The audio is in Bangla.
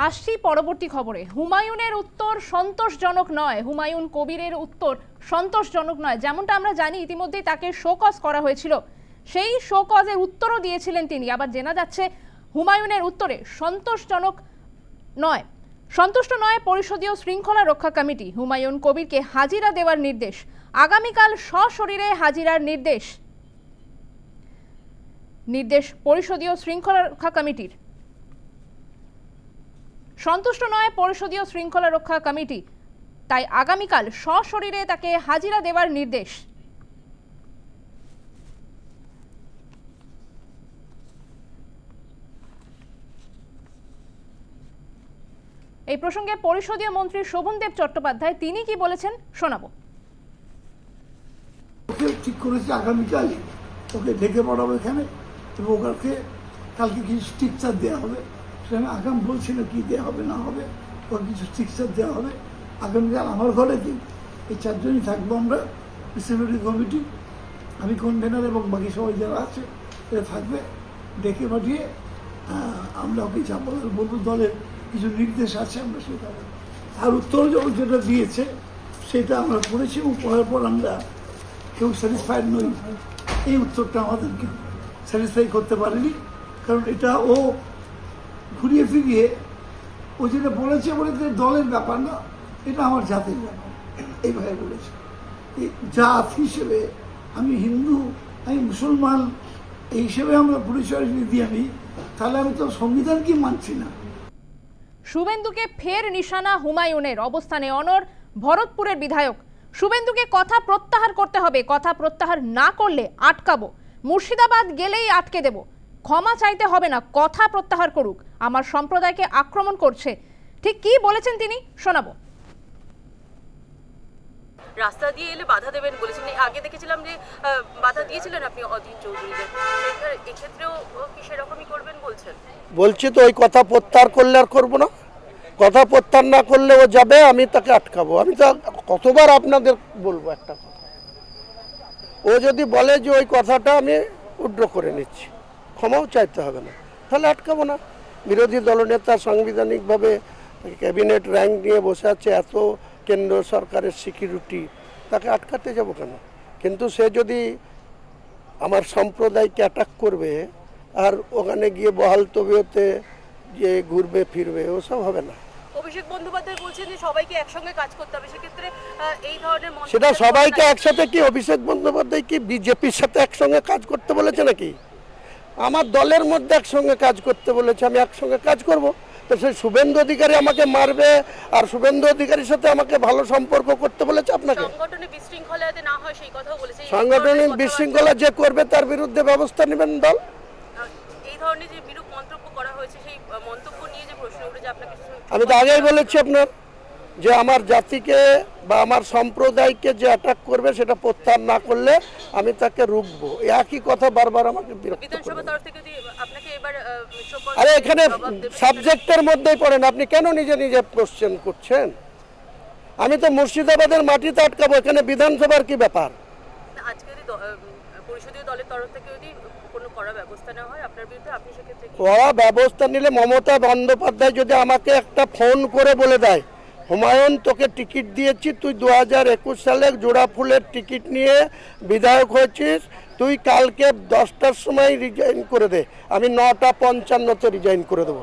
আসছি পরবর্তী খবরে। হুমায়ুনের উত্তর সন্তোষজনক নয়, হুমায়ুন কবিরের উত্তর সন্তোষজনক নয়। যেমনটা আমরা জানি ইতিমধ্যেই তাকে শোকজ করা হয়েছিল, সেই শোকজের উত্তরও দিয়েছিলেন তিনি। আবার জানা যাচ্ছে হুমায়ুনের উত্তরে সন্তোষজনক নয়, সন্তুষ্ট নয় পরিষদীয় শৃঙ্খলা রক্ষা কমিটি। হুমায়ুন কবিরকে হাজিরা দেওয়ার নির্দেশ, আগামীকাল সশরীরে হাজিরার নির্দেশ পরিষদীয় শৃঙ্খলা রক্ষা কমিটির। সন্তুষ্ট নয় পরিষদীয় শৃঙ্খলা রক্ষা কমিটি, তাই আগামীকাল সশরীরে তাকে হাজিরা দেওয়ার নির্দেশ। এই প্রসঙ্গে পরিষদীয় মন্ত্রী শোভনদেব চট্টোপাধ্যায় তিনি কি বলেছেন শোনাবো। ঠিক করেছে আগামীকাল ওকে ডেকে পড়াবো এখানে, এবং ওকে কালকে কিছু স্ট্রিকচার দেওয়া হবে। সেখানে আগাম বলছি না কি দেওয়া হবে না হবে, ওর কিছু স্ট্রিকচার দেওয়া হবে। আগামীকাল আমার ঘরে দিন এই চারজনই থাকবো আমরা, ডিসিপ্লিনারি কমিটি, আমি কনভেনার এবং বাকি সবাই যারা আছে এরা থাকবে। ডেকে পাঠিয়ে আমরা ওকে যা বলবো, দলের কিছু নির্দেশ আছে আমরা সেটা। আর উত্তর যেটা দিয়েছে সেটা আমরা পড়েছি, এবং পড়ার পর আমরা কেউ স্যাটিসফাইড নই। এই উত্তরটা আমাদেরকে স্যাটিসফাই করতে পারেনি, কারণ এটা ও ঘুরিয়ে ফিরিয়ে ও যেটা বলেছে দলের ব্যাপার না, এটা আমার জাতির ব্যাপার এইভাবে বলেছে। জাত হিসেবে আমি হিন্দু, আমি মুসলমান, এই হিসেবে আমরা পরিচয় যদি আমি, তাহলে আমি তো সংবিধানকে মানছি না। শুভেন্দুকে ফের নিশানা হুমায়ুনের, অবস্থানে অনড় ভরতপুরের বিধায়ক। শুভেন্দুকে কথা প্রত্যাহার করতে হবে, কথা প্রত্যাহার না করলে আটকাবো, মুর্শিদাবাদ গেলেই আটকে দেব, ক্ষমা চাইতে হবে না, কথা প্রত্যাহার করুক, আমার সম্প্রদায়কে আক্রমণ করছে। ঠিক কি বলেছেন তিনি শোনাবো। রাস্তা দিয়ে এলে বাধা দেবেন বলেছেন, আগে দেখেছিলাম যে বাধা দিয়েছিলেন আপনি অধীর চৌধুরীদের, এক্ষেত্রেও কি সেরকমই করবেন বলছেন? বলছি তো ওই কথা প্রত্যাহার করলে আর করবো না, কথা প্রত্যাহার না করলে ও যাবে, আমি তাকে আটকাবো। আমি তো কতবার আপনাদের বলবো একটা কথা, ও যদি বলে যে ওই কথাটা আমি উড্র করে নিচ্ছি, ক্ষমাও চাইতে হবে না, তাহলে আটকাবো না। বিরোধী দলনেতা সাংবিধানিকভাবে ক্যাবিনেট র্যাঙ্ক নিয়ে বসে আছে, এত কেন্দ্র সরকারের সিকিউরিটি, তাকে আটকাতে যাব কেন? কিন্তু সে যদি আমার সম্প্রদায়কে অ্যাটাক করবে আর ওখানে গিয়ে বহাল তবিয়তে যে ঘুরবে ফিরবে, ওসব হবে না। অভিষেক বন্দ্যোপাধ্যায় বলছেন যে সবাইকে একসঙ্গে কাজ করতে হবে, সেক্ষেত্রে এই ধরনের সেটা সবাইকে একসাথে কি অভিষেক বন্দ্যোপাধ্যায় কি বিজেপির সাথে একসঙ্গে কাজ করতে বলেছে নাকি? আমার দলের মধ্যে একসঙ্গে কাজ করতে বলেছে, আমি একসঙ্গে কাজ করব। তো সেই শুভেন্দু অধিকারী আমাকে মারবে আর শুভেন্দু অধিকারীর সাথে আমাকে ভালো সম্পর্ক করতে বলেছে আপনাকে? সাংগঠনিক বিশৃঙ্খলা যাতে না হয় সেই কথাও বলেছে। সাংগঠনিক বিশৃঙ্খলা যে করবে তার বিরুদ্ধে ব্যবস্থা নেবেন দল। এই ধরনের যে বিরূপ মন্তব্য করা হয়েছে, সেই মন্তব্য নিয়ে যে প্রশ্ন উঠেছে আপনাকে, আমি তো আগেই বলেছি আপনার যে আমার জাতিকে বা আমার সম্প্রদায়কে যে অ্যাটাক করবে সেটা প্রত্যাহার না করলে আমি তাকে রুখবো। একই কথা বারবার আমাকে বিরক্ত করবে। আরে এখানে সাবজেক্টের মধ্যেই পড়েন, আপনি কেন নিজে নিজে কোশ্চেন করছেন? আমি তো মুর্শিদাবাদের মাটিতে আটকাবো, এখানে বিধানসভার কি ব্যাপার? আজকে যদি পরিষদীয় দলের তরফ থেকে যদি কোনো কড়া ব্যবস্থা নেওয়া হয় আপনার বিরুদ্ধে, আপনি সেক্ষেত্রে কড়া ব্যবস্থা নিলে মমতা বন্দ্যোপাধ্যায় যদি আমাকে একটা ফোন করে বলে দেয়, হুমায়ুন তোকে টিকিট দিয়েছি, তুই 2021 সালে জোড়া ফুলের টিকিট নিয়ে বিধায়ক হয়েছিস, তুই কালকে 10টার সময় রিজাইন করে দে, আমি 9:55-তে রিজাইন করে দেবো।